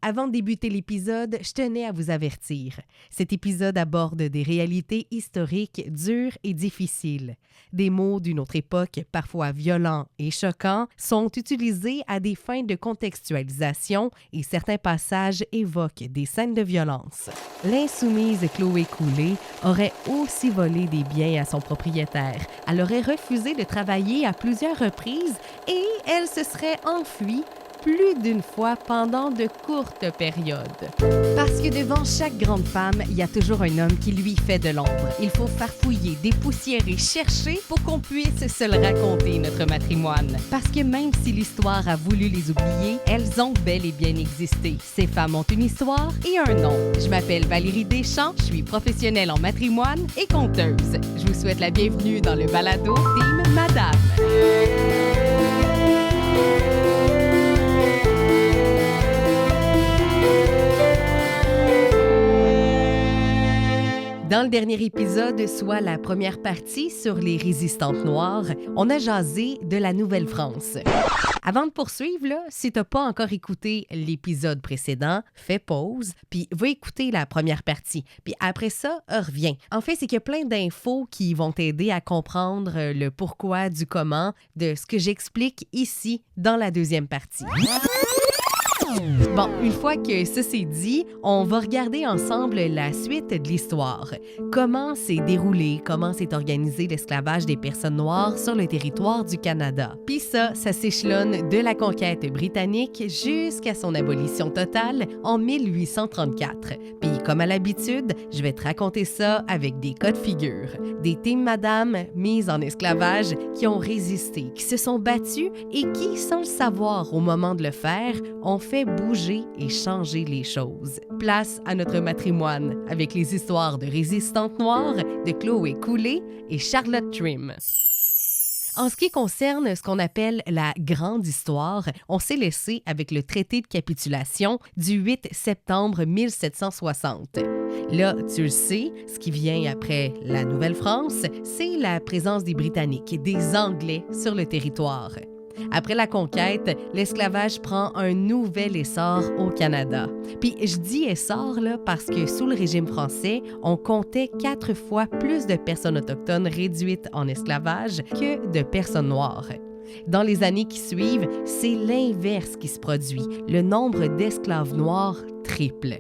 Avant de débuter l'épisode, je tenais à vous avertir. Cet épisode aborde des réalités historiques dures et difficiles. Des mots d'une autre époque, parfois violents et choquants, sont utilisés à des fins de contextualisation et certains passages évoquent des scènes de violence. L'insoumise Chloé Coulé aurait aussi volé des biens à son propriétaire. Elle aurait refusé de travailler à plusieurs reprises et elle se serait enfuie plus d'une fois pendant de courtes périodes. Parce que devant chaque grande femme, il y a toujours un homme qui lui fait de l'ombre. Il faut farfouiller, dépoussiérer, chercher pour qu'on puisse se le raconter, notre matrimoine. Parce que même si l'histoire a voulu les oublier, elles ont bel et bien existé. Ces femmes ont une histoire et un nom. Je m'appelle Valérie Deschamps, je suis professionnelle en matrimoine et conteuse. Je vous souhaite la bienvenue dans le balado Team Madame. Dans le dernier épisode, soit la première partie sur les résistantes noires, on a jasé de la Nouvelle-France. Avant de poursuivre, là, si tu n'as pas encore écouté l'épisode précédent, fais pause, puis va écouter la première partie. Puis après ça, reviens. En fait, c'est qu'il y a plein d'infos qui vont t'aider à comprendre le pourquoi du comment de ce que j'explique ici dans la deuxième partie. Bon, une fois que ça c'est dit, on va regarder ensemble la suite de l'histoire. Comment s'est déroulé, comment s'est organisé l'esclavage des personnes noires sur le territoire du Canada. Puis ça s'échelonne de la conquête britannique jusqu'à son abolition totale en 1834. Puis comme à l'habitude, je vais te raconter ça avec des cas de figure. Des teams madame mises en esclavage qui ont résisté, qui se sont battues et qui, sans le savoir au moment de le faire, ont fait bouger et changer les choses. Place à notre matrimoine avec les histoires de résistantes noires de Chloé Coulé et Charlotte Trim. En ce qui concerne ce qu'on appelle la grande histoire, on s'est laissé avec le traité de capitulation du 8 septembre 1760. Là, tu le sais, ce qui vient après la Nouvelle-France, c'est la présence des Britanniques, des Anglais sur le territoire. Après la conquête, l'esclavage prend un nouvel essor au Canada. Puis je dis essor là, parce que sous le régime français, on comptait 4 fois plus de personnes autochtones réduites en esclavage que de personnes noires. Dans les années qui suivent, c'est l'inverse qui se produit. Le nombre d'esclaves noirs triple.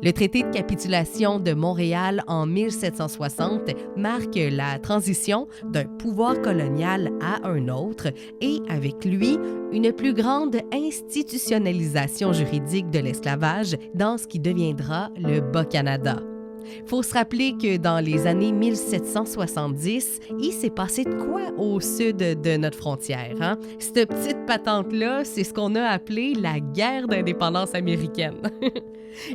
Le traité de capitulation de Montréal en 1760 marque la transition d'un pouvoir colonial à un autre et, avec lui, une plus grande institutionnalisation juridique de l'esclavage dans ce qui deviendra le Bas-Canada. Faut se rappeler que dans les années 1770, il s'est passé de quoi au sud de notre frontière, hein? Cette petite patente-là, c'est ce qu'on a appelé la guerre d'indépendance américaine.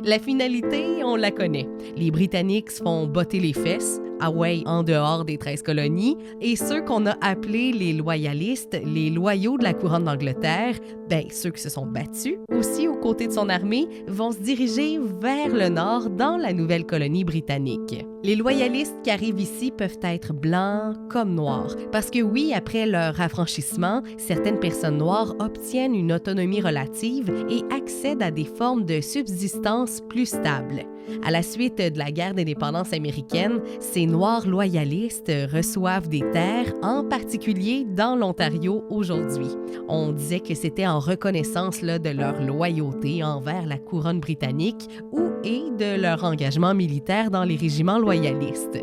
La finalité, on la connaît. Les Britanniques se font botter les fesses, en dehors des 13 colonies, et ceux qu'on a appelés les loyalistes, les loyaux de la couronne d'Angleterre, ceux qui se sont battus aussi aux côtés de son armée, vont se diriger vers le nord dans la nouvelle colonie britannique. Les loyalistes qui arrivent ici peuvent être blancs comme noirs, parce que oui, après leur affranchissement, certaines personnes noires obtiennent une autonomie relative et accèdent à des formes de subsistance plus stables. À la suite de la guerre d'indépendance américaine, ces Noirs loyalistes reçoivent des terres, en particulier dans l'Ontario aujourd'hui. On disait que c'était en reconnaissance de leur loyauté envers la couronne britannique et de leur engagement militaire dans les régiments loyalistes.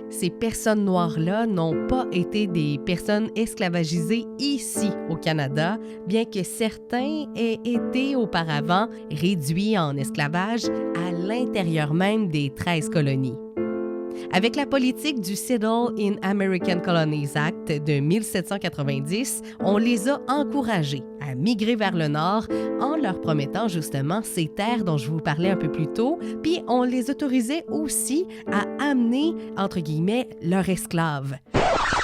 Ces personnes noires-là n'ont pas été des personnes esclavagisées ici au Canada, bien que certains aient été auparavant réduits en esclavage à l'intérieur même des 13 colonies. Avec la politique du Settle in American Colonies Act de 1790, on les a encouragés à migrer vers le nord en leur promettant justement ces terres dont je vous parlais un peu plus tôt, puis on les autorisait aussi à amener, entre guillemets, leurs esclaves.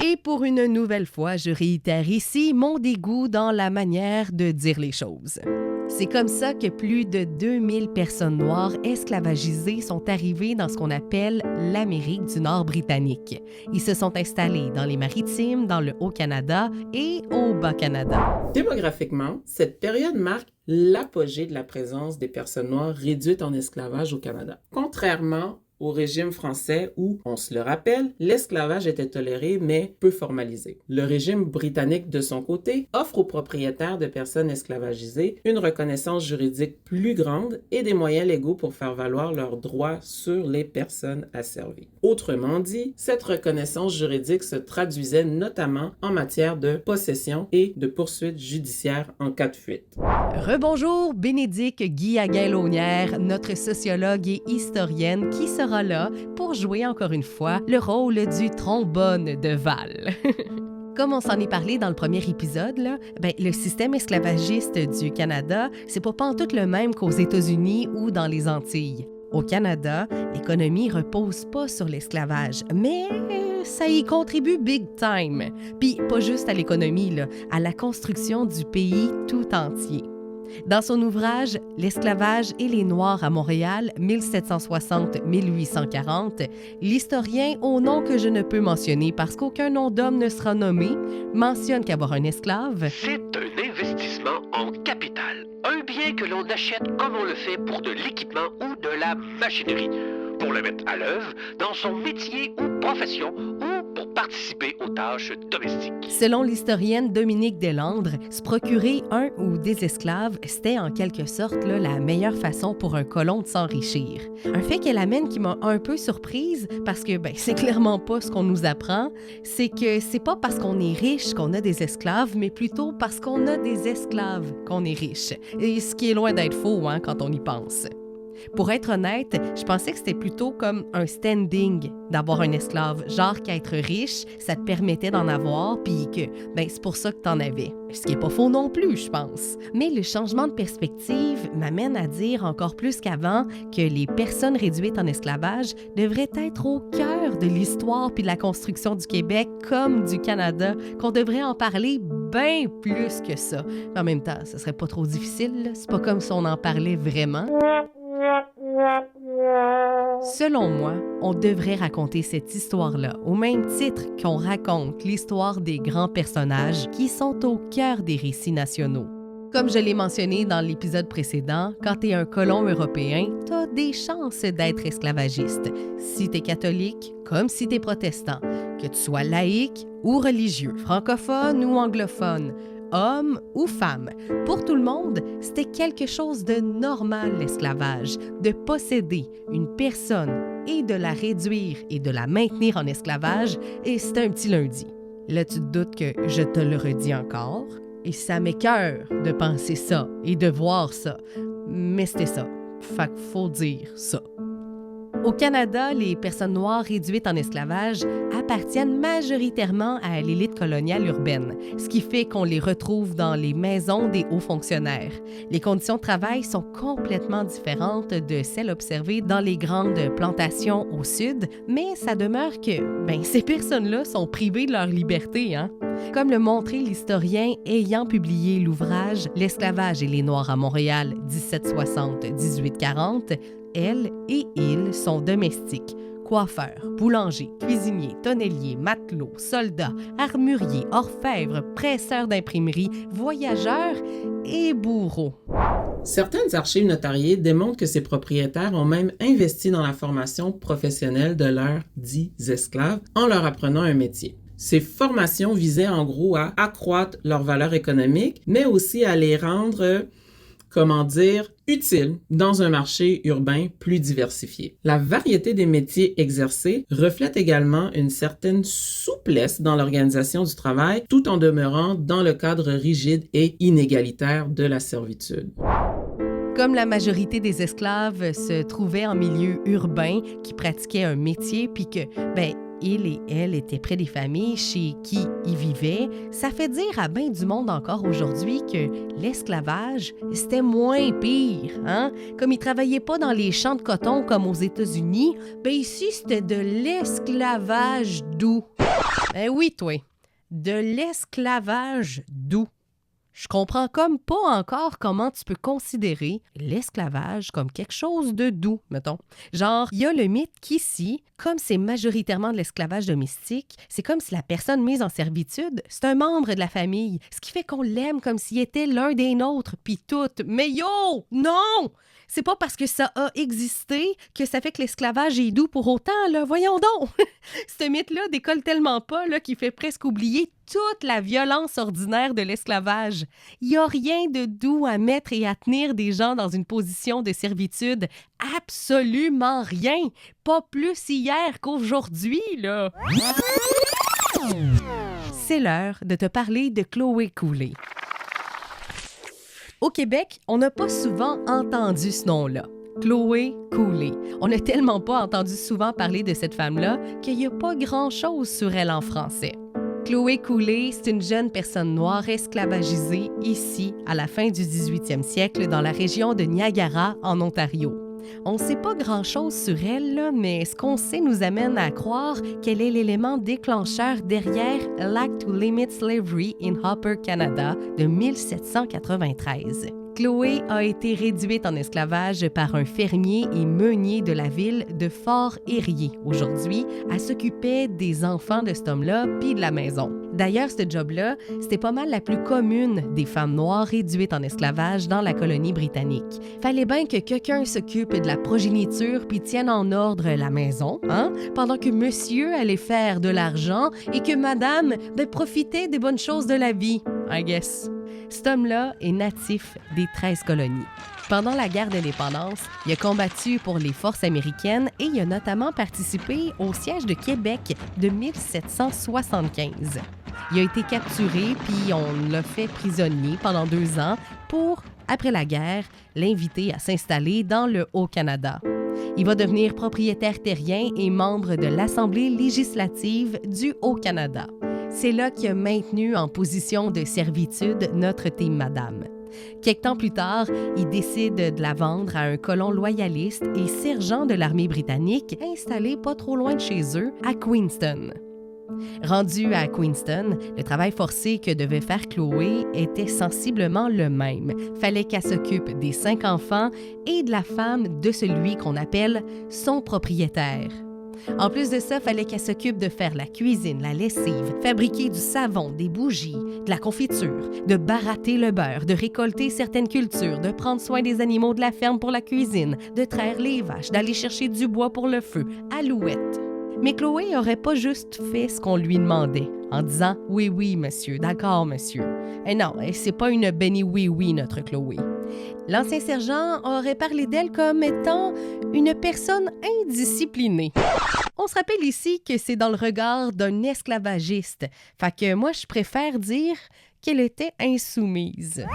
Et pour une nouvelle fois, je réitère ici mon dégoût dans la manière de dire les choses. C'est comme ça que plus de 2000 personnes noires esclavagisées sont arrivées dans ce qu'on appelle l'Amérique du Nord britannique. Ils se sont installés dans les Maritimes, dans le Haut-Canada et au Bas-Canada. Démographiquement, cette période marque l'apogée de la présence des personnes noires réduites en esclavage au Canada. Contrairement au régime français où, on se le rappelle, l'esclavage était toléré mais peu formalisé. Le régime britannique, de son côté, offre aux propriétaires de personnes esclavagisées une reconnaissance juridique plus grande et des moyens légaux pour faire valoir leurs droits sur les personnes asservies. Autrement dit, cette reconnaissance juridique se traduisait notamment en matière de possession et de poursuites judiciaires en cas de fuite. Rebonjour, Bénédicte Guyaguin-Launière, notre sociologue et historienne qui sera là pour jouer encore une fois le rôle du trombone de Val. Comme on s'en est parlé dans le premier épisode, le système esclavagiste du Canada, c'est pas pantoute le même qu'aux États-Unis ou dans les Antilles. Au Canada, l'économie repose pas sur l'esclavage, mais ça y contribue big time. Puis pas juste à l'économie, à la construction du pays tout entier. Dans son ouvrage « L'esclavage et les Noirs à Montréal, 1760-1840 », l'historien, au nom que je ne peux mentionner parce qu'aucun nom d'homme ne sera nommé, mentionne qu'avoir un esclave, c'est un investissement en capital, un bien que l'on achète comme on le fait pour de l'équipement ou de la machinerie, pour le mettre à l'œuvre dans son métier ou profession ou pour participer aux tâches domestiques. Selon l'historienne Dominique Deslandres, se procurer un ou des esclaves, c'était en quelque sorte la meilleure façon pour un colon de s'enrichir. Un fait qu'elle amène qui m'a un peu surprise parce que c'est clairement pas ce qu'on nous apprend, c'est que c'est pas parce qu'on est riche qu'on a des esclaves, mais plutôt parce qu'on a des esclaves qu'on est riche. Et ce qui est loin d'être faux quand on y pense. Pour être honnête, je pensais que c'était plutôt comme un standing d'avoir un esclave, genre qu'être riche, ça te permettait d'en avoir, puis que c'est pour ça que t'en avais. Ce qui est pas faux non plus, je pense. Mais le changement de perspective m'amène à dire encore plus qu'avant que les personnes réduites en esclavage devraient être au cœur de l'histoire puis de la construction du Québec comme du Canada, qu'on devrait en parler bien plus que ça. Mais en même temps, ce serait pas trop difficile, c'est pas comme si on en parlait vraiment. Selon moi, on devrait raconter cette histoire-là au même titre qu'on raconte l'histoire des grands personnages qui sont au cœur des récits nationaux. Comme je l'ai mentionné dans l'épisode précédent, quand t'es un colon européen, t'as des chances d'être esclavagiste. Si t'es catholique, comme si t'es protestant, que tu sois laïque ou religieux, francophone ou anglophone, homme ou femme. Pour tout le monde, c'était quelque chose de normal, l'esclavage, de posséder une personne et de la réduire et de la maintenir en esclavage, et c'était un petit lundi. Là, tu te doutes que je te le redis encore, et ça m'écoeure de penser ça et de voir ça, mais c'était ça. Fait qu'il faut dire ça. Au Canada, les personnes noires réduites en esclavage appartiennent majoritairement à l'élite coloniale urbaine, ce qui fait qu'on les retrouve dans les maisons des hauts fonctionnaires. Les conditions de travail sont complètement différentes de celles observées dans les grandes plantations au sud, mais ça demeure que ces personnes-là sont privées de leur liberté, Comme le montrait l'historien ayant publié l'ouvrage « L'esclavage et les Noirs à Montréal, 1760-1840 », elles et ils sont domestiques, coiffeurs, boulangers, cuisiniers, tonneliers, matelots, soldats, armuriers, orfèvres, presseurs d'imprimerie, voyageurs et bourreaux. Certaines archives notariées démontrent que ces propriétaires ont même investi dans la formation professionnelle de leurs dits esclaves en leur apprenant un métier. Ces formations visaient en gros à accroître leur valeur économique, mais aussi à les rendre, utiles dans un marché urbain plus diversifié. La variété des métiers exercés reflète également une certaine souplesse dans l'organisation du travail, tout en demeurant dans le cadre rigide et inégalitaire de la servitude. Comme la majorité des esclaves se trouvaient en milieu urbain qui pratiquaient un métier, puis que, ils et elles étaient près des familles chez qui ils vivaient, ça fait dire à bien du monde encore aujourd'hui que l'esclavage, c'était moins pire, Comme ils travaillaient pas dans les champs de coton comme aux États-Unis, ici, c'était de l'esclavage doux. Oui, toi, de l'esclavage doux. Je comprends comme pas encore comment tu peux considérer l'esclavage comme quelque chose de doux, mettons. Genre, il y a le mythe qu'ici, comme c'est majoritairement de l'esclavage domestique, c'est comme si la personne mise en servitude, c'est un membre de la famille, ce qui fait qu'on l'aime comme s'il était l'un des nôtres, puis tout. Mais yo! Non! C'est pas parce que ça a existé que ça fait que l'esclavage est doux pour autant, là. Voyons donc! Ce mythe-là décolle tellement pas là, qu'il fait presque oublier toute la violence ordinaire de l'esclavage. Il n'y a rien de doux à mettre et à tenir des gens dans une position de servitude. Absolument rien! Pas plus hier qu'aujourd'hui, là! C'est l'heure de te parler de Chloé Cooley. Au Québec, on n'a pas souvent entendu ce nom-là. Chloé Cooley. On n'a tellement pas entendu souvent parler de cette femme-là qu'il n'y a pas grand-chose sur elle en français. Chloé Cooley, c'est une jeune personne noire esclavagisée ici, à la fin du 18e siècle, dans la région de Niagara, en Ontario. On ne sait pas grand-chose sur elle, là, mais ce qu'on sait nous amène à croire qu'elle est l'élément déclencheur derrière l'Act to Limit Slavery in Upper Canada de 1793. Chloé a été réduite en esclavage par un fermier et meunier de la ville de Fort-Érié. Aujourd'hui, elle s'occupait des enfants de cet homme-là puis de la maison. D'ailleurs, ce job-là, c'était pas mal la plus commune des femmes noires réduites en esclavage dans la colonie britannique. Fallait bien que quelqu'un s'occupe de la progéniture puis tienne en ordre la maison, hein? Pendant que monsieur allait faire de l'argent et que madame profitait des bonnes choses de la vie, I guess. Cet homme-là est natif des 13 colonies. Pendant la guerre d'indépendance, il a combattu pour les forces américaines et il a notamment participé au siège de Québec de 1775. Il a été capturé puis on l'a fait prisonnier pendant 2 ans pour, après la guerre, l'inviter à s'installer dans le Haut-Canada. Il va devenir propriétaire terrien et membre de l'Assemblée législative du Haut-Canada. C'est là qu'il a maintenu en position de servitude notre team madame. Quelque temps plus tard, il décide de la vendre à un colon loyaliste et sergent de l'armée britannique installé pas trop loin de chez eux, à Queenston. Rendu à Queenston, le travail forcé que devait faire Chloé était sensiblement le même. Fallait qu'elle s'occupe des 5 enfants et de la femme de celui qu'on appelle son propriétaire. En plus de ça, fallait qu'elle s'occupe de faire la cuisine, la lessive, fabriquer du savon, des bougies, de la confiture, de baratter le beurre, de récolter certaines cultures, de prendre soin des animaux de la ferme pour la cuisine, de traire les vaches, d'aller chercher du bois pour le feu, alouette. Mais Chloé n'aurait pas juste fait ce qu'on lui demandait, en disant « Oui, oui, monsieur, d'accord, monsieur ». Et non, c'est pas une bénie oui-oui, notre Chloé. L'ancien sergent aurait parlé d'elle comme étant une personne indisciplinée. On se rappelle ici que c'est dans le regard d'un esclavagiste. Fait que moi, je préfère dire qu'elle était insoumise.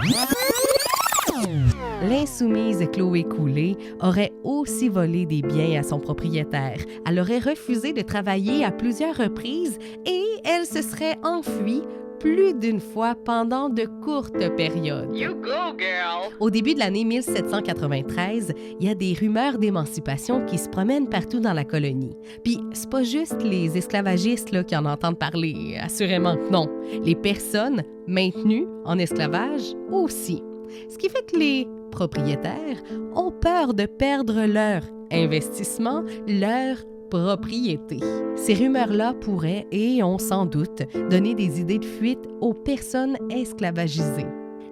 L'insoumise Chloé Cooley aurait aussi volé des biens à son propriétaire. Elle aurait refusé de travailler à plusieurs reprises et elle se serait enfuie plus d'une fois pendant de courtes périodes. You go, girl! Au début de l'année 1793, il y a des rumeurs d'émancipation qui se promènent partout dans la colonie. Puis, c'est pas juste les esclavagistes là, qui en entendent parler, assurément que non. Les personnes maintenues en esclavage aussi. Ce qui fait que les propriétaires ont peur de perdre leur investissement, leur propriété. Ces rumeurs-là pourraient, et ont sans doute, donné des idées de fuite aux personnes esclavagisées.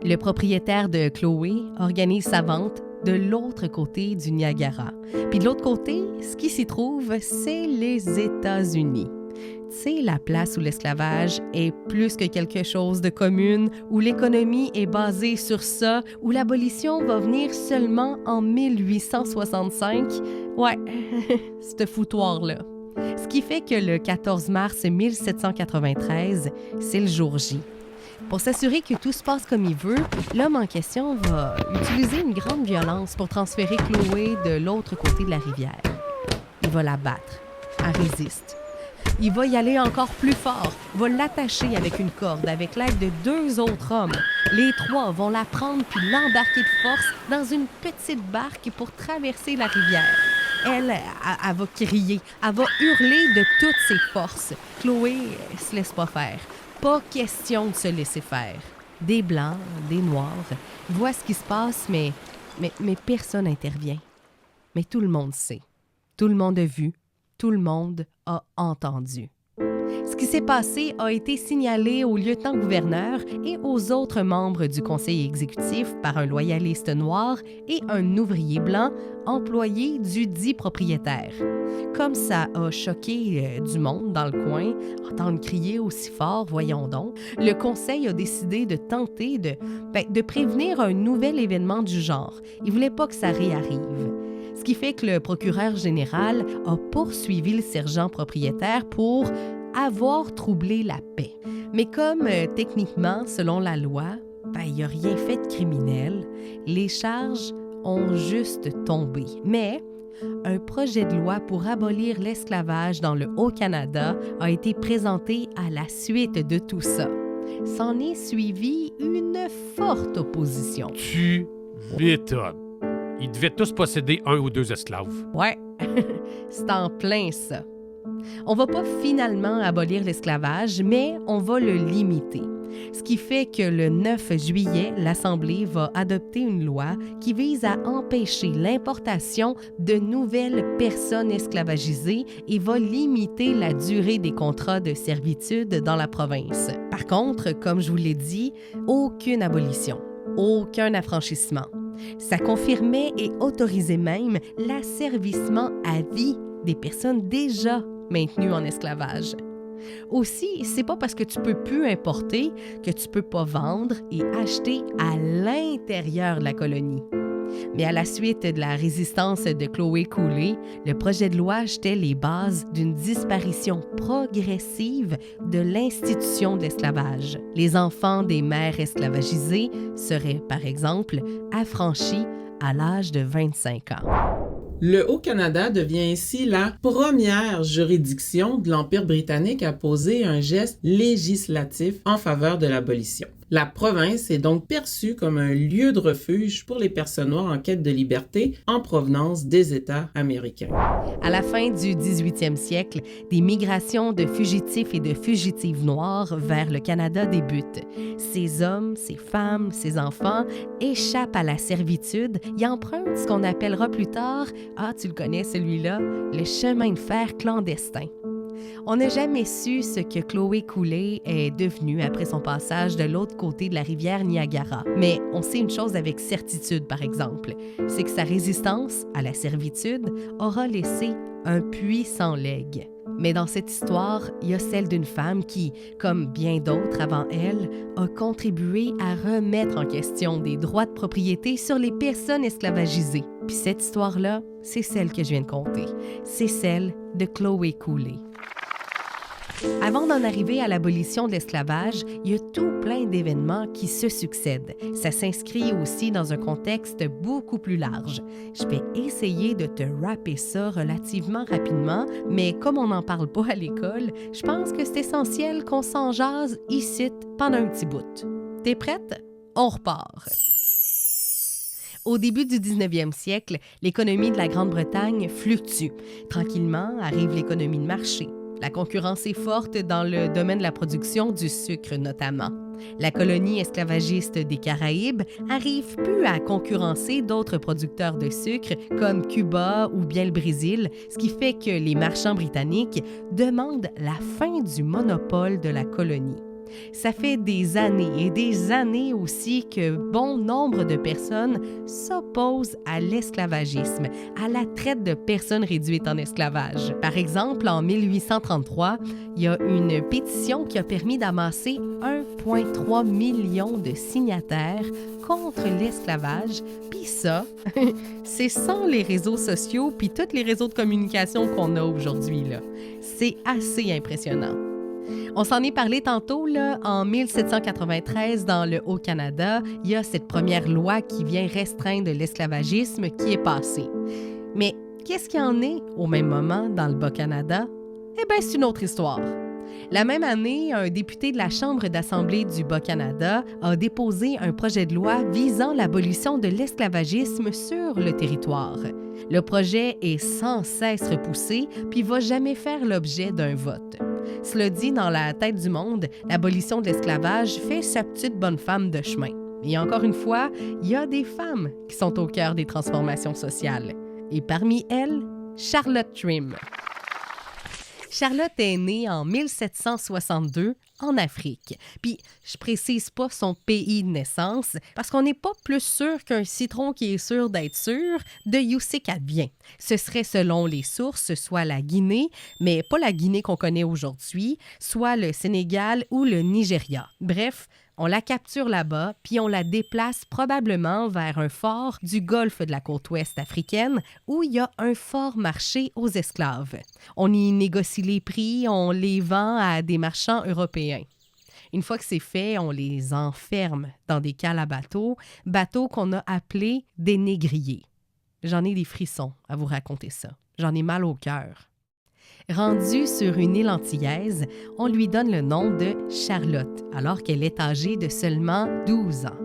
Le propriétaire de Chloé organise sa vente de l'autre côté du Niagara. Puis de l'autre côté, ce qui s'y trouve, c'est les États-Unis. C'est la place où l'esclavage est plus que quelque chose de commun, où l'économie est basée sur ça, où l'abolition va venir seulement en 1865. Ouais, ce foutoir-là. Ce qui fait que le 14 mars 1793, c'est le jour J. Pour s'assurer que tout se passe comme il veut, l'homme en question va utiliser une grande violence pour transférer Chloé de l'autre côté de la rivière. Il va la battre. Elle résiste. Il va y aller encore plus fort, va l'attacher avec une corde avec l'aide de 2 autres hommes. Les 3 vont la prendre puis l'embarquer de force dans une petite barque pour traverser la rivière. Elle va crier, elle va hurler de toutes ses forces. Chloé se laisse pas faire. Pas question de se laisser faire. Des Blancs, des Noirs voient ce qui se passe, mais personne n'intervient. Mais tout le monde sait. Tout le monde a vu. Tout le monde a entendu. Ce qui s'est passé a été signalé au lieutenant-gouverneur et aux autres membres du conseil exécutif par un loyaliste noir et un ouvrier blanc employé du dit propriétaire. Comme ça a choqué du monde dans le coin, entendre crier aussi fort, voyons donc, le conseil a décidé de tenter de prévenir un nouvel événement du genre. Il ne voulait pas que ça réarrive. Ce qui fait que le procureur général a poursuivi le sergent propriétaire pour avoir troublé la paix. Mais comme techniquement, selon la loi, il n'a rien fait de criminel, les charges ont juste tombé. Mais un projet de loi pour abolir l'esclavage dans le Haut-Canada a été présenté à la suite de tout ça. S'en est suivi une forte opposition. Tu m'étonnes. Ils devaient tous posséder 1 ou 2 esclaves. Ouais, c'est en plein ça. On va pas finalement abolir l'esclavage, mais on va le limiter. Ce qui fait que le 9 juillet, l'Assemblée va adopter une loi qui vise à empêcher l'importation de nouvelles personnes esclavagisées et va limiter la durée des contrats de servitude dans la province. Par contre, comme je vous l'ai dit, aucune abolition, aucun affranchissement. Ça confirmait et autorisait même l'asservissement à vie des personnes déjà maintenues en esclavage. Aussi, c'est pas parce que tu peux plus importer que tu peux pas vendre et acheter à l'intérieur de la colonie. Mais à la suite de la résistance de Chloé Cooley, le projet de loi jetait les bases d'une disparition progressive de l'institution de l'esclavage. Les enfants des mères esclavagisées seraient, par exemple, affranchis à l'âge de 25 ans. Le Haut-Canada devient ainsi la première juridiction de l'Empire britannique à poser un geste législatif en faveur de l'abolition. La province est donc perçue comme un lieu de refuge pour les personnes noires en quête de liberté en provenance des États américains. À la fin du 18e siècle, des migrations de fugitifs et de fugitives noirs vers le Canada débutent. Ces hommes, ces femmes, ces enfants échappent à la servitude et empruntent ce qu'on appellera plus tard, tu le connais celui-là, le chemin de fer clandestin. On n'a jamais su ce que Chloé Cooley est devenue après son passage de l'autre côté de la rivière Niagara. Mais on sait une chose avec certitude, par exemple, c'est que sa résistance à la servitude aura laissé un puissant legs. Mais dans cette histoire, il y a celle d'une femme qui, comme bien d'autres avant elle, a contribué à remettre en question des droits de propriété sur les personnes esclavagisées. Puis cette histoire-là, c'est celle que je viens de conter. C'est celle de Chloé Cooley. Avant d'en arriver à l'abolition de l'esclavage, il y a tout plein d'événements qui se succèdent. Ça s'inscrit aussi dans un contexte beaucoup plus large. Je vais essayer de te rapper ça relativement rapidement, mais comme on n'en parle pas à l'école, je pense que c'est essentiel qu'on s'en jase ici pendant un petit bout. T'es prête? On repart! Au début du 19e siècle, l'économie de la Grande-Bretagne fluctue. Tranquillement arrive l'économie de marché. La concurrence est forte dans le domaine de la production du sucre notamment. La colonie esclavagiste des Caraïbes n'arrive plus à concurrencer d'autres producteurs de sucre comme Cuba ou bien le Brésil, ce qui fait que les marchands britanniques demandent la fin du monopole de la colonie. Ça fait des années et des années aussi que bon nombre de personnes s'opposent à l'esclavagisme, à la traite de personnes réduites en esclavage. Par exemple, en 1833, il y a une pétition qui a permis d'amasser 1,3 million de signataires contre l'esclavage. Puis ça, c'est sans les réseaux sociaux puis tous les réseaux de communication qu'on a aujourd'hui, là. C'est assez impressionnant. On s'en est parlé tantôt, là, en 1793, dans le Haut-Canada, il y a cette première loi qui vient restreindre l'esclavagisme qui est passée. Mais qu'est-ce qu'il y en est au même moment dans le Bas-Canada? Eh bien, c'est une autre histoire. La même année, un député de la Chambre d'Assemblée du Bas-Canada a déposé un projet de loi visant l'abolition de l'esclavagisme sur le territoire. Le projet est sans cesse repoussé puis va jamais faire l'objet d'un vote. Cela dit, dans la tête du monde, l'abolition de l'esclavage fait sa petite bonne femme de chemin. Et encore une fois, il y a des femmes qui sont au cœur des transformations sociales. Et parmi elles, Charlotte Trim. Charlotte est née en 1762 en Afrique. Puis, je précise pas son pays de naissance parce qu'on n'est pas plus sûr qu'un citron qui est sûr d'être sûr de où c'est qu'elle vient. Ce serait selon les sources, soit la Guinée, mais pas la Guinée qu'on connaît aujourd'hui, soit le Sénégal ou le Nigeria. Bref, on la capture là-bas, puis on la déplace probablement vers un fort du golfe de la côte ouest africaine où il y a un fort marché aux esclaves. On y négocie les prix, on les vend à des marchands européens. Une fois que c'est fait, on les enferme dans des cales à bateaux qu'on a appelés des négriers. J'en ai des frissons à vous raconter ça. J'en ai mal au cœur. Rendue sur une île antillaise, on lui donne le nom de Charlotte, alors qu'elle est âgée de seulement 12 ans.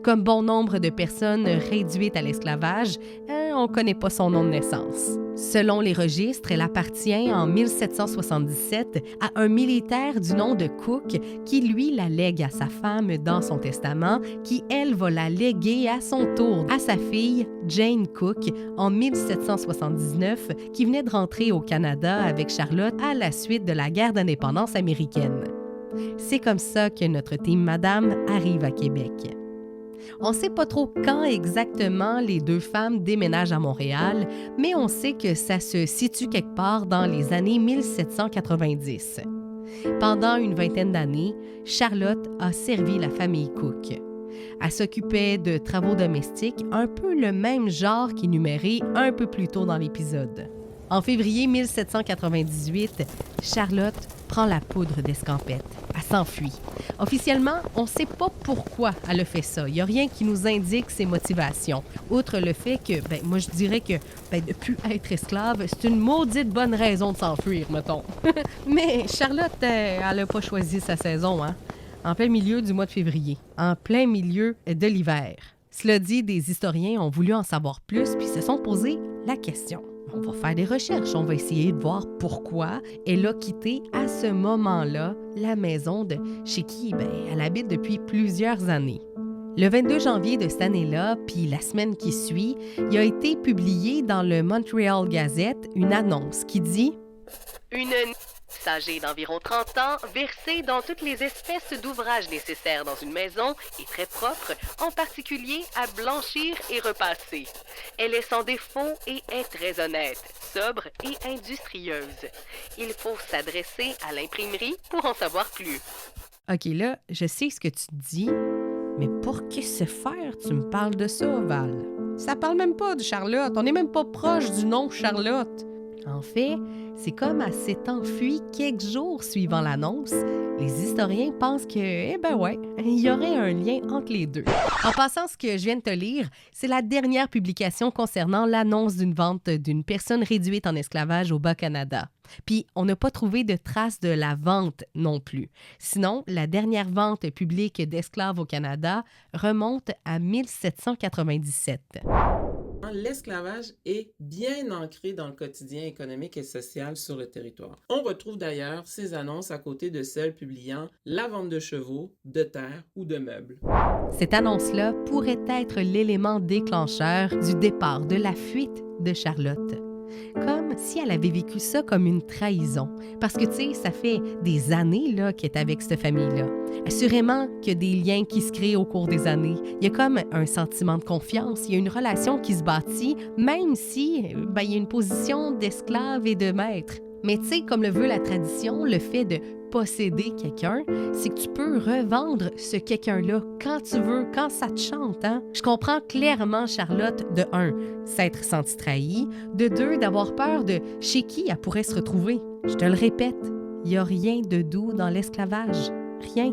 Comme bon nombre de personnes réduites à l'esclavage, on ne connaît pas son nom de naissance. Selon les registres, elle appartient en 1777 à un militaire du nom de Cook qui, lui, la lègue à sa femme dans son testament, qui, elle, va la léguer à son tour à sa fille, Jane Cook, en 1779, qui venait de rentrer au Canada avec Charlotte à la suite de la guerre d'indépendance américaine. C'est comme ça que notre team Madame arrive à Québec. On ne sait pas trop quand exactement les deux femmes déménagent à Montréal, mais on sait que ça se situe quelque part dans les années 1790. Pendant une vingtaine d'années, Charlotte a servi la famille Cook. Elle s'occupait de travaux domestiques, un peu le même genre qu'énuméré un peu plus tôt dans l'épisode. En février 1798, Charlotte prend la poudre d'escampette. Elle s'enfuit. Officiellement, on ne sait pas pourquoi elle a fait ça. Il n'y a rien qui nous indique ses motivations. Outre le fait que, moi je dirais que de ne plus être esclave, c'est une maudite bonne raison de s'enfuir, mettons. Mais Charlotte, elle n'a pas choisi sa saison, hein? En plein milieu du mois de février, en plein milieu de l'hiver. Cela dit, des historiens ont voulu en savoir plus puis se sont posé la question. On va faire des recherches, on va essayer de voir pourquoi elle a quitté à ce moment-là la maison de chez qui elle habite depuis plusieurs années. Le 22 janvier de cette année-là, puis la semaine qui suit, il a été publié dans le Montreal Gazette une annonce qui dit « Une âgée d'environ 30 ans, versée dans toutes les espèces d'ouvrages nécessaires dans une maison et très propre, en particulier à blanchir et repasser. Elle est sans défaut et est très honnête, sobre et industrieuse. Il faut s'adresser à l'imprimerie pour en savoir plus. » OK, là, je sais ce que tu te dis, mais pour que se faire, tu me parles de ça, Val? Ça parle même pas de Charlotte, on n'est même pas proche du nom Charlotte. En fait, c'est comme elle s'est enfuie quelques jours suivant l'annonce. Les historiens pensent que, il y aurait un lien entre les deux. En passant, ce que je viens de te lire, c'est la dernière publication concernant l'annonce d'une vente d'une personne réduite en esclavage au Bas-Canada. Puis, on n'a pas trouvé de traces de la vente non plus. Sinon, la dernière vente publique d'esclaves au Canada remonte à 1797. L'esclavage est bien ancré dans le quotidien économique et social sur le territoire. On retrouve d'ailleurs ces annonces à côté de celles publiant la vente de chevaux, de terres ou de meubles. Cette annonce-là pourrait être l'élément déclencheur du départ, de la fuite de Charlotte. Comme si elle avait vécu ça comme une trahison. Parce que, tu sais, ça fait des années là, qu'elle est avec cette famille-là. Assurément qu'il y a des liens qui se créent au cours des années. Il y a comme un sentiment de confiance. Il y a une relation qui se bâtit, même si il y a une position d'esclave et de maître. Mais tu sais, comme le veut la tradition, le fait de posséder quelqu'un, c'est que tu peux revendre ce quelqu'un-là quand tu veux, quand ça te chante. Hein? Je comprends clairement Charlotte, de 1, s'être sentie trahie, de 2, d'avoir peur de chez qui elle pourrait se retrouver. Je te le répète, il n'y a rien de doux dans l'esclavage. Rien.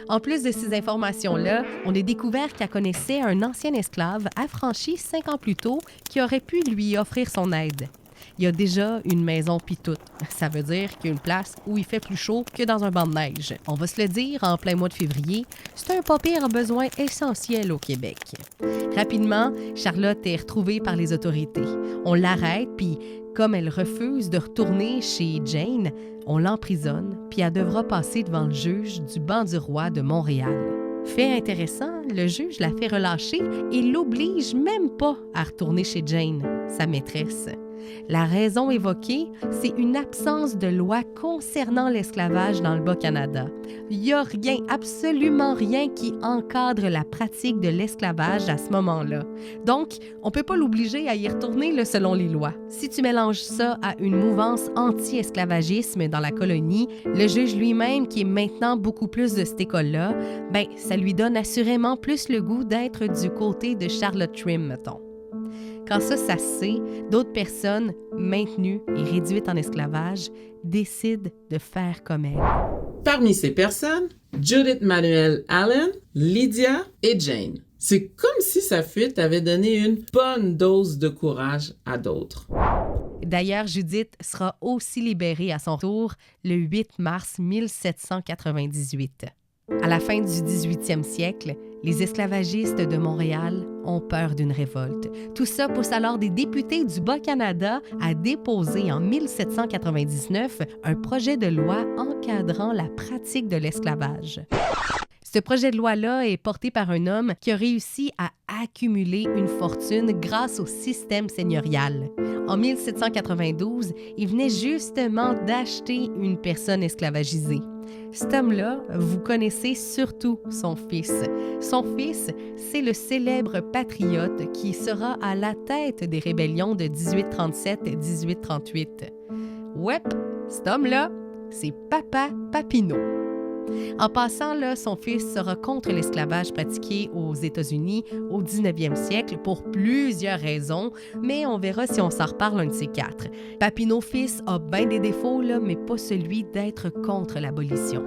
En plus de ces informations-là, on a découvert qu'elle connaissait un ancien esclave affranchi 5 ans plus tôt qui aurait pu lui offrir son aide. Il y a déjà une maison pis toute. Ça veut dire qu'il y a une place où il fait plus chaud que dans un banc de neige. On va se le dire, en plein mois de février, c'est un pas pire besoin essentiel au Québec. Rapidement, Charlotte est retrouvée par les autorités. On l'arrête, puis Comme elle refuse de retourner chez Jane, on l'emprisonne, puis elle devra passer devant le juge du banc du roi de Montréal. Fait intéressant, le juge la fait relâcher et l'oblige même pas à retourner chez Jane, sa maîtresse. La raison évoquée, c'est une absence de loi concernant l'esclavage dans le Bas-Canada. Il n'y a rien, absolument rien qui encadre la pratique de l'esclavage à ce moment-là. Donc, on ne peut pas l'obliger à y retourner là, selon les lois. Si tu mélanges ça à une mouvance anti-esclavagisme dans la colonie, le juge lui-même, qui est maintenant beaucoup plus de cette école-là, ça lui donne assurément plus le goût d'être du côté de Charlotte Trim, mettons. Quand ça se sait, d'autres personnes maintenues et réduites en esclavage décident de faire comme elle. Parmi ces personnes, Judith Manuel Allen, Lydia et Jane. C'est comme si sa fuite avait donné une bonne dose de courage à d'autres. D'ailleurs, Judith sera aussi libérée à son tour le 8 mars 1798. À la fin du 18e siècle, les esclavagistes de Montréal ont peur d'une révolte. Tout ça pousse alors des députés du Bas-Canada à déposer en 1799 un projet de loi encadrant la pratique de l'esclavage. Ce projet de loi-là est porté par un homme qui a réussi à accumuler une fortune grâce au système seigneurial. En 1792, il venait justement d'acheter une personne esclavagisée. Cet homme-là, vous connaissez surtout son fils. Son fils, c'est le célèbre patriote qui sera à la tête des rébellions de 1837 et 1838. Ouais, cet homme-là, c'est Papa Papineau. En passant, là, son fils sera contre l'esclavage pratiqué aux États-Unis au 19e siècle pour plusieurs raisons, mais on verra si on s'en reparle un de ces quatre. Papineau fils a bien des défauts, là, mais pas celui d'être contre l'abolition.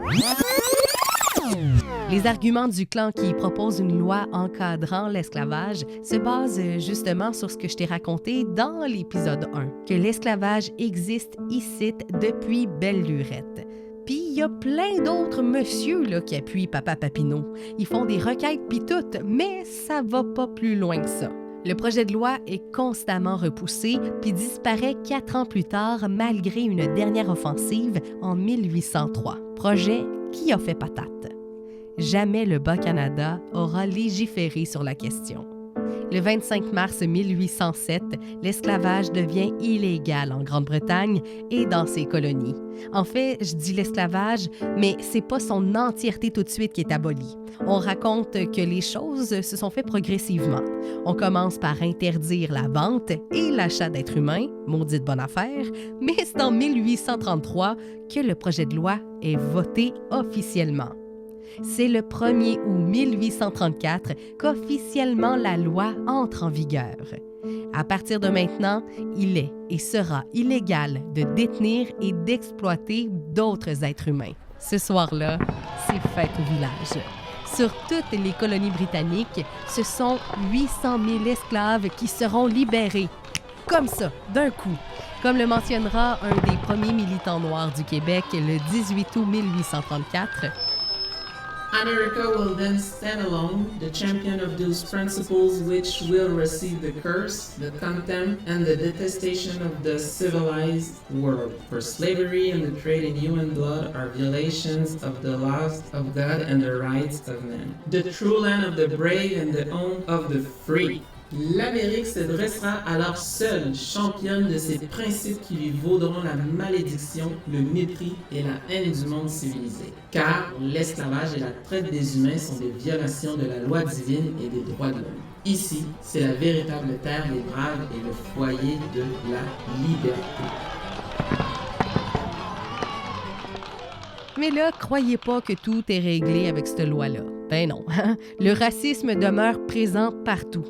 Les arguments du clan qui propose une loi encadrant l'esclavage se basent justement sur ce que je t'ai raconté dans l'épisode 1, que l'esclavage existe ici depuis belle lurette. Puis il y a plein d'autres messieurs là, qui appuient Papa Papineau. Ils font des requêtes pis tout, mais ça va pas plus loin que ça. Le projet de loi est constamment repoussé puis disparaît 4 ans plus tard malgré une dernière offensive en 1803. Projet qui a fait patate. Jamais le Bas-Canada aura légiféré sur la question. Le 25 mars 1807, l'esclavage devient illégal en Grande-Bretagne et dans ses colonies. En fait, je dis l'esclavage, mais c'est pas son entièreté tout de suite qui est abolie. On raconte que les choses se sont faites progressivement. On commence par interdire la vente et l'achat d'êtres humains, maudite bonne affaire, mais c'est en 1833 que le projet de loi est voté officiellement. C'est le 1er août 1834 qu'officiellement la loi entre en vigueur. À partir de maintenant, il est et sera illégal de détenir et d'exploiter d'autres êtres humains. Ce soir-là, c'est fête au village. Sur toutes les colonies britanniques, ce sont 800 000 esclaves qui seront libérés. Comme ça, d'un coup. Comme le mentionnera un des premiers militants noirs du Québec le 18 août 1834, America will then stand alone, the champion of those principles which will receive the curse, the contempt, and the detestation of the civilized world. For slavery and the trade in human blood are violations of the laws of God and the rights of men. The true land of the brave and the home of the free. L'Amérique se dressera alors seule, championne de ces principes qui lui vaudront la malédiction, le mépris et la haine du monde civilisé. Car l'esclavage et la traite des humains sont des violations de la loi divine et des droits de l'homme. Ici, c'est la véritable terre des braves et le foyer de la liberté. Mais là, croyez pas que tout est réglé avec cette loi-là. Ben non, le racisme demeure présent partout.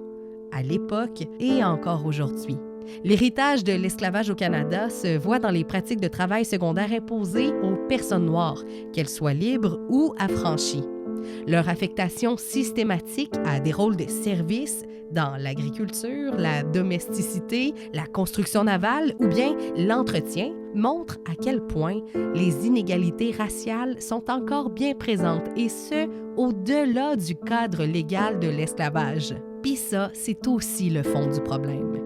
À l'époque et encore aujourd'hui. L'héritage de l'esclavage au Canada se voit dans les pratiques de travail secondaire imposées aux personnes noires, qu'elles soient libres ou affranchies. Leur affectation systématique à des rôles de service dans l'agriculture, la domesticité, la construction navale ou bien l'entretien montre à quel point les inégalités raciales sont encore bien présentes et ce, au-delà du cadre légal de l'esclavage. Puis ça, c'est aussi le fond du problème.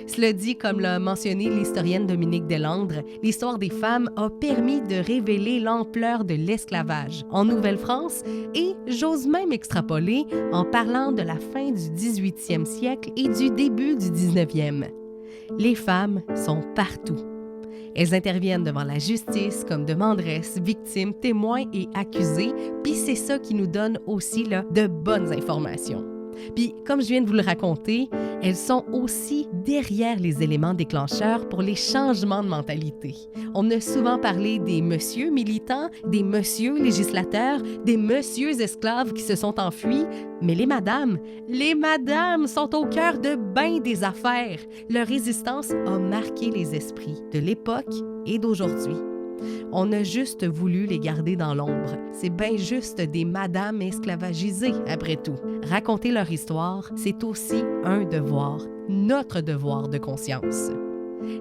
Cela dit, comme l'a mentionné l'historienne Dominique Delandre, l'histoire des femmes a permis de révéler l'ampleur de l'esclavage en Nouvelle-France et j'ose même extrapoler en parlant de la fin du 18e siècle et du début du 19e. Les femmes sont partout. Elles interviennent devant la justice comme demanderesses, victimes, témoins et accusés, puis c'est ça qui nous donne aussi là, de bonnes informations. Puis, comme je viens de vous le raconter, elles sont aussi derrière les éléments déclencheurs pour les changements de mentalité. On a souvent parlé des messieurs militants, des messieurs législateurs, des messieurs esclaves qui se sont enfuis, mais les madames sont au cœur de bien des affaires. Leur résistance a marqué les esprits de l'époque et d'aujourd'hui. On a juste voulu les garder dans l'ombre. C'est bien juste des madames esclavagisées, après tout. Raconter leur histoire, c'est aussi un devoir, notre devoir de conscience.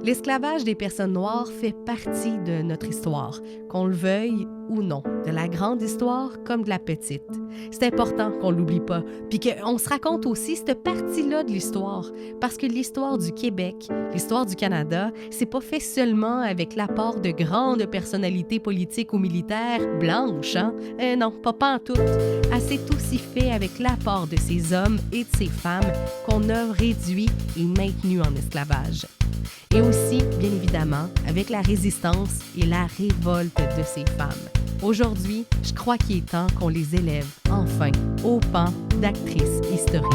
L'esclavage des personnes noires fait partie de notre histoire, qu'on le veuille ou non, de la grande histoire comme de la petite. C'est important qu'on l'oublie pas, puis qu'on se raconte aussi cette partie-là de l'histoire, parce que l'histoire du Québec, l'histoire du Canada, c'est pas fait seulement avec l'apport de grandes personnalités politiques ou militaires blanches, hein? Non, pas en tout. C'est aussi fait avec l'apport de ces hommes et de ces femmes qu'on a réduits et maintenus en esclavage. Et aussi, bien évidemment, avec la résistance et la révolte de ces femmes. Aujourd'hui, je crois qu'il est temps qu'on les élève, enfin, au pan d'actrices historiques.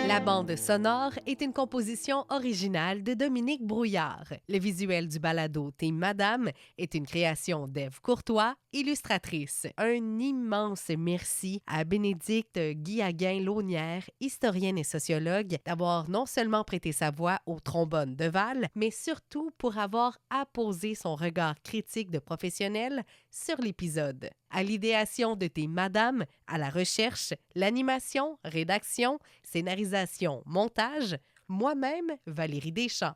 La bande sonore est une composition originale de Dominique Brouillard. Le visuel du balado Team Madame est une création d'Ève Courtois, illustratrice. Un immense merci à Bénédicte Guillaguin-Launière, historienne et sociologue, d'avoir non seulement prêté sa voix au trombone de Val, mais surtout pour avoir apposé son regard critique de professionnel sur l'épisode. À l'idéation de Team Madame, à la recherche, l'animation, rédaction, scénarisation, montage, moi-même, Valérie Deschamps.